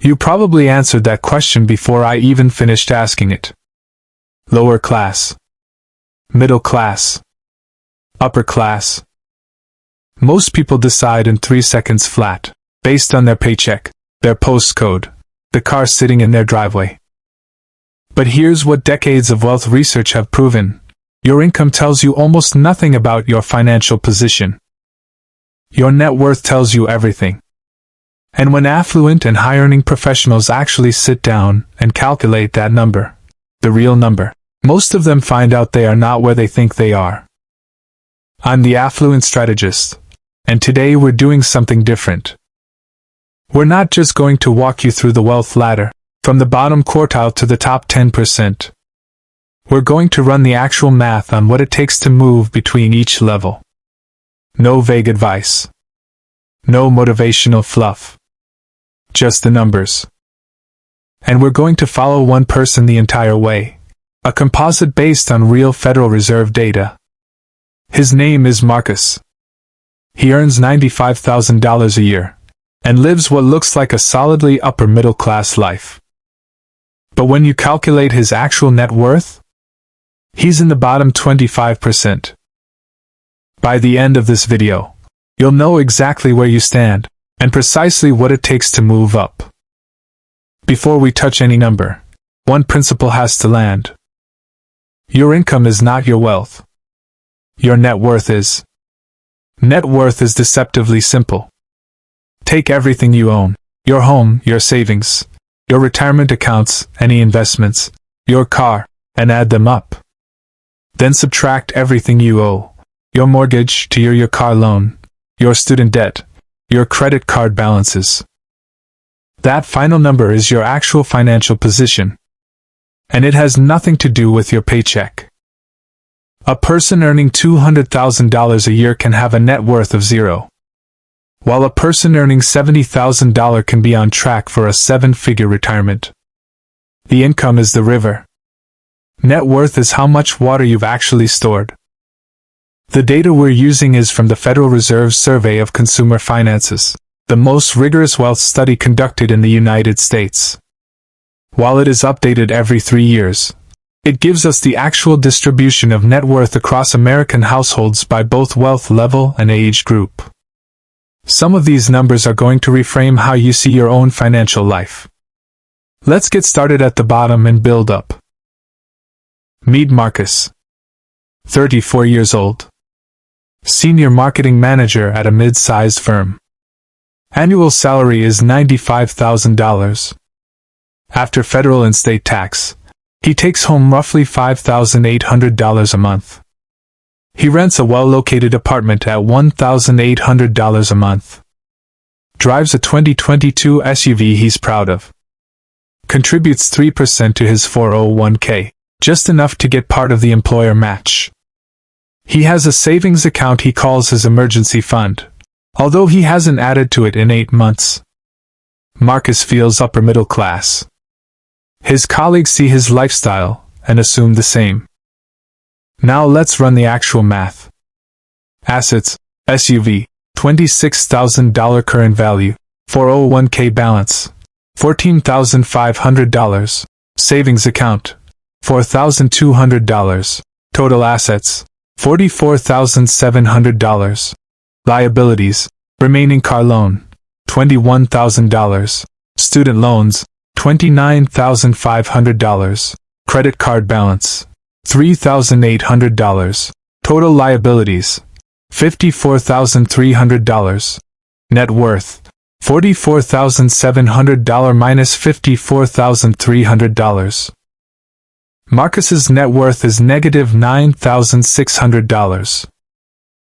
You probably answered that question before I even finished asking it. Lower class. Middle class. Upper class. Most people decide in 3 seconds flat, based on their paycheck, their postcode, the car sitting in their driveway. But here's what decades of wealth research have proven. Your income tells you almost nothing about your financial position. Your net worth tells you everything. And when affluent and high-earning professionals actually sit down and calculate that number, the real number, most of them find out they are not where they think they are. I'm the affluent strategist, and today we're doing something different. We're not just going to walk you through the wealth ladder, from the bottom quartile to the top 10%. We're going to run the actual math on what it takes to move between each level. No vague advice. No motivational fluff. Just the numbers. And we're going to follow one person the entire way. A composite based on real Federal Reserve data. His name is Marcus. He earns $95,000 a year, and lives what looks like a solidly upper middle class life. But when you calculate his actual net worth, he's in the bottom 25%. By the end of this video, you'll know exactly where you stand, and precisely what it takes to move up. Before we touch any number, one principle has to land. Your income is not your wealth. Your net worth is. Net worth is deceptively simple. Take everything you own, your home, your savings, your retirement accounts, any investments, your car, and add them up. Then subtract everything you owe, your mortgage to your car loan, your student debt, your credit card balances. That final number is your actual financial position. And it has nothing to do with your paycheck. A person earning $200,000 a year can have a net worth of zero, while a person earning $70,000 can be on track for a 7-figure retirement. The income is the river. Net worth is how much water you've actually stored. The data we're using is from the Federal Reserve's Survey of Consumer Finances, the most rigorous wealth study conducted in the United States. While it is updated every 3 years, it gives us the actual distribution of net worth across American households by both wealth level and age group. Some of these numbers are going to reframe how you see your own financial life. Let's get started at the bottom and build up. Meet Marcus. 34 years old. Senior marketing manager at a mid-sized firm. Annual salary is $95,000. After federal and state tax, he takes home roughly $5,800 a month. He rents a well-located apartment at $1,800 a month. Drives a 2022 SUV he's proud of. Contributes 3% to his 401k, just enough to get part of the employer match. He has a savings account he calls his emergency fund, although he hasn't added to it in 8 months. Marcus feels upper middle class. His colleagues see his lifestyle and assume the same. Now let's run the actual math. Assets, SUV, $26,000 current value, 401k balance, $14,500, savings account, $4,200, total assets, $44,700, liabilities, remaining car loan, $21,000, student loans, $29,500, credit card balance, $3,800, total liabilities, $54,300, net worth, $44,700 minus $54,300. Marcus's net worth is negative $9,600.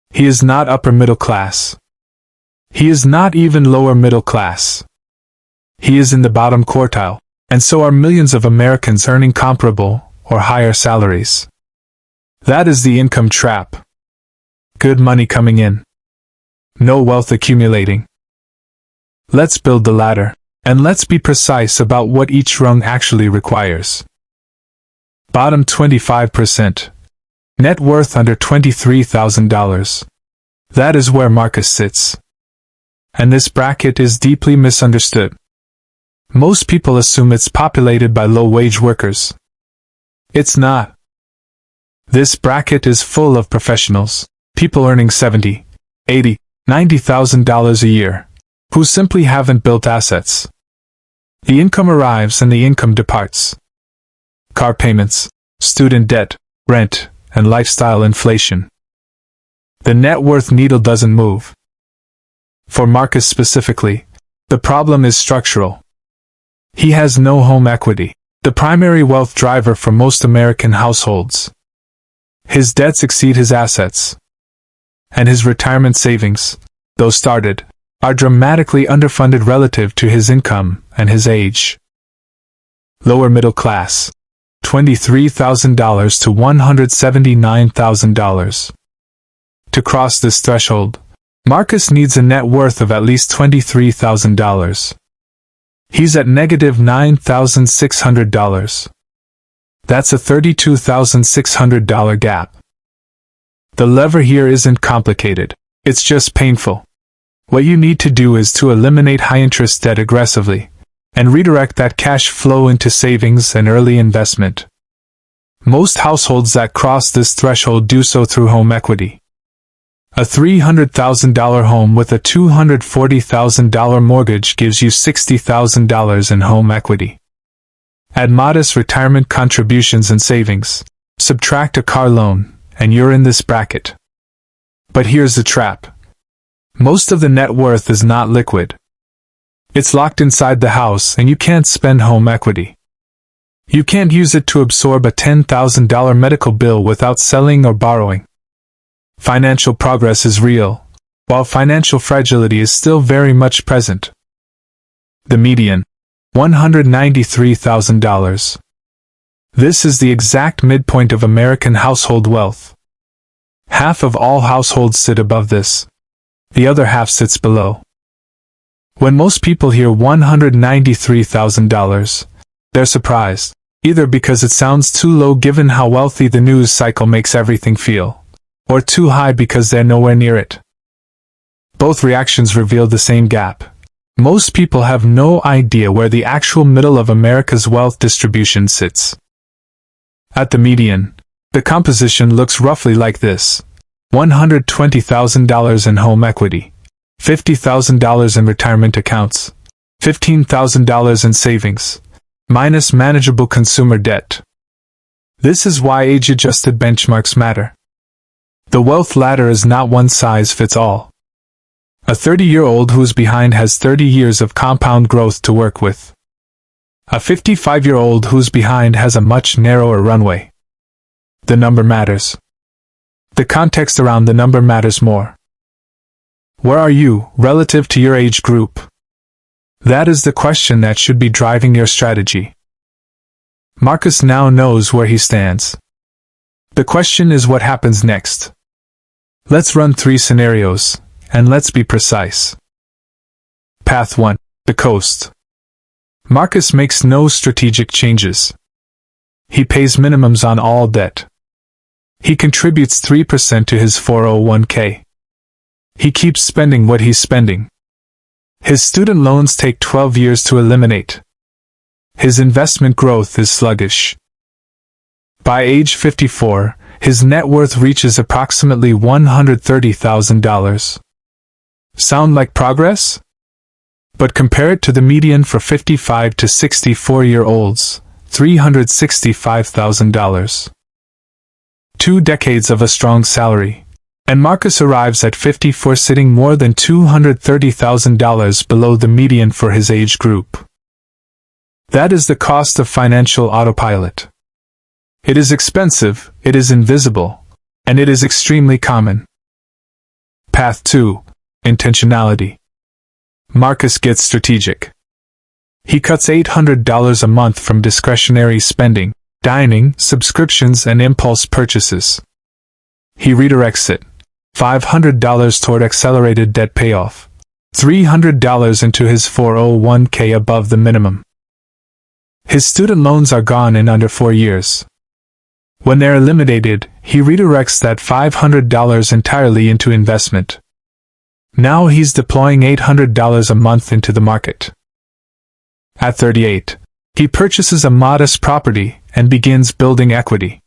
He is not upper middle class. He is not even lower middle class. He is in the bottom quartile, and so are millions of Americans earning comparable or higher salaries. That is the income trap. Good money coming in. No wealth accumulating. Let's build the ladder, and let's be precise about what each rung actually requires. Bottom 25%. Net worth under $23,000. That is where Marcus sits. And this bracket is deeply misunderstood. Most people assume it's populated by low-wage workers. It's not. This bracket is full of professionals, people earning $70, $80, $90,000 a year, who simply haven't built assets. The income arrives and the income departs. Car payments, student debt, rent, and lifestyle inflation. The net worth needle doesn't move. For Marcus specifically, the problem is structural. He has no home equity, the primary wealth driver for most American households. His debts exceed his assets. And his retirement savings, though started, are dramatically underfunded relative to his income and his age. Lower middle class, $23,000 to $179,000. To cross this threshold, Marcus needs a net worth of at least $23,000. He's at negative $9,600. That's a $32,600 gap. The lever here isn't complicated, it's just painful. What you need to do is to eliminate high-interest debt aggressively, and redirect that cash flow into savings and early investment. Most households that cross this threshold do so through home equity. A $300,000 home with a $240,000 mortgage gives you $60,000 in home equity. Add modest retirement contributions and savings, subtract a car loan, and you're in this bracket. But here's the trap. Most of the net worth is not liquid. It's locked inside the house and you can't spend home equity. You can't use it to absorb a $10,000 medical bill without selling or borrowing. Financial progress is real, while financial fragility is still very much present. The median, $193,000. This is the exact midpoint of American household wealth. Half of all households sit above this. The other half sits below. When most people hear $193,000, they're surprised, either because it sounds too low given how wealthy the news cycle makes everything feel, or too high because they're nowhere near it. Both reactions reveal the same gap. Most people have no idea where the actual middle of America's wealth distribution sits. At the median, the composition looks roughly like this: $120,000 in home equity, $50,000 in retirement accounts, $15,000 in savings, minus manageable consumer debt. This is why age-adjusted benchmarks matter. The wealth ladder is not one size fits all. A 30-year-old who's behind has 30 years of compound growth to work with. A 55-year-old who's behind has a much narrower runway. The number matters. The context around the number matters more. Where are you, relative to your age group? That is the question that should be driving your strategy. Marcus now knows where he stands. The question is what happens next. Let's run 3 scenarios, and let's be precise. Path 1. The coast. Marcus makes no strategic changes. He pays minimums on all debt. He contributes 3% to his 401k. He keeps spending what he's spending. His student loans take 12 years to eliminate. His investment growth is sluggish. By age 54, his net worth reaches approximately $130,000. Sound like progress? But compare it to the median for 55 to 64-year-olds, $365,000. 2 decades of a strong salary, and Marcus arrives at 54 sitting more than $230,000 below the median for his age group. That is the cost of financial autopilot. It is expensive, it is invisible, and it is extremely common. Path 2. Intentionality. Marcus gets strategic. He cuts $800 a month from discretionary spending, dining, subscriptions, and impulse purchases. He redirects it, $500 toward accelerated debt payoff, $300 into his 401k above the minimum. His student loans are gone in under 4 years. When they're eliminated, he redirects that $500 entirely into investment. Now he's deploying $800 a month into the market. At 38, he purchases a modest property and begins building equity.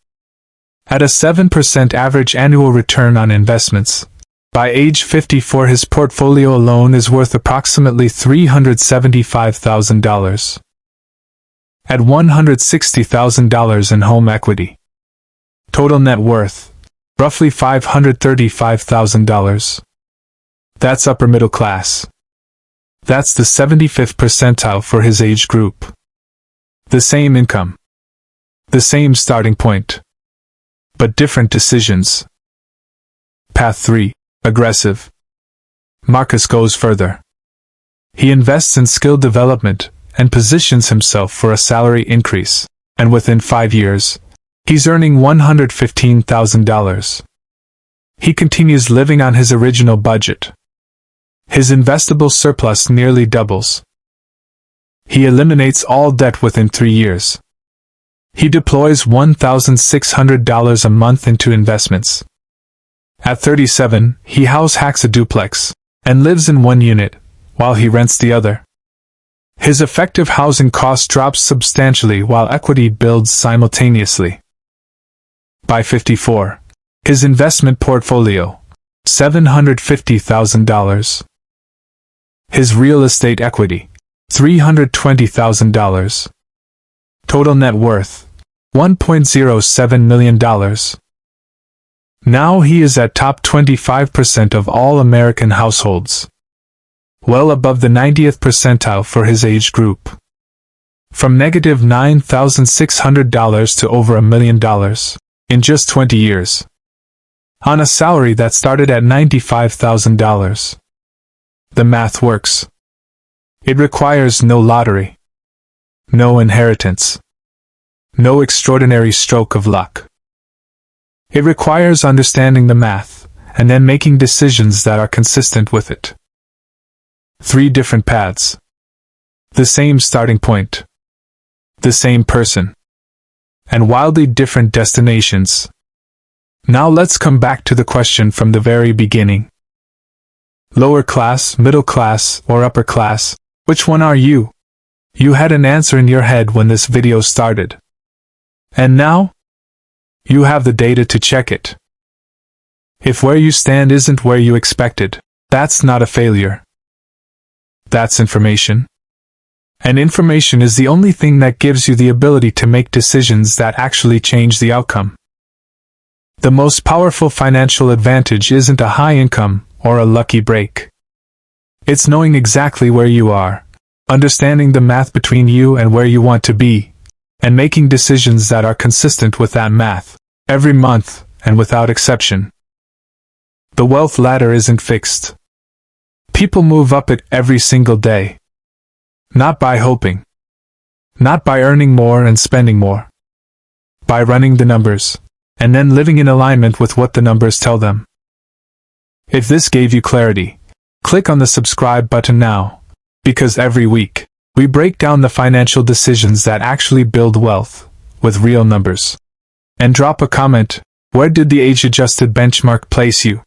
At a 7% average annual return on investments, by age 54 his portfolio alone is worth approximately $375,000. At $160,000 in home equity. Total net worth, roughly $535,000. That's upper middle class. That's the 75th percentile for his age group. The same income. The same starting point. But different decisions. Path 3. Aggressive. Marcus goes further. He invests in skill development and positions himself for a salary increase, and within 5 years, he's earning $115,000. He continues living on his original budget. His investable surplus nearly doubles. He eliminates all debt within 3 years. He deploys $1,600 a month into investments. At 37, he house hacks a duplex and lives in one unit, while he rents the other. His effective housing cost drops substantially while equity builds simultaneously. By 54, his investment portfolio, $750,000. His real estate equity, $320,000. Total net worth, $1.07 million. Now he is at top 25% of all American households. Well above the 90th percentile for his age group. From negative $9,600 to over $1 million in just 20 years. On a salary that started at $95,000. The math works. It requires no lottery. No inheritance. No extraordinary stroke of luck. It requires understanding the math, and then making decisions that are consistent with it. 3 different paths. The same starting point. The same person. And wildly different destinations. Now let's come back to the question from the very beginning. Lower class, middle class, or upper class, which one are you? You had an answer in your head when this video started. And now? You have the data to check it. If where you stand isn't where you expected, that's not a failure. That's information. And information is the only thing that gives you the ability to make decisions that actually change the outcome. The most powerful financial advantage isn't a high income or a lucky break. It's knowing exactly where you are, understanding the math between you and where you want to be, and making decisions that are consistent with that math, every month, and without exception. The wealth ladder isn't fixed. People move up it every single day. Not by hoping. Not by earning more and spending more. By running the numbers, and then living in alignment with what the numbers tell them. If this gave you clarity, click on the subscribe button now, because every week, we break down the financial decisions that actually build wealth, with real numbers. And drop a comment, where did the age-adjusted benchmark place you?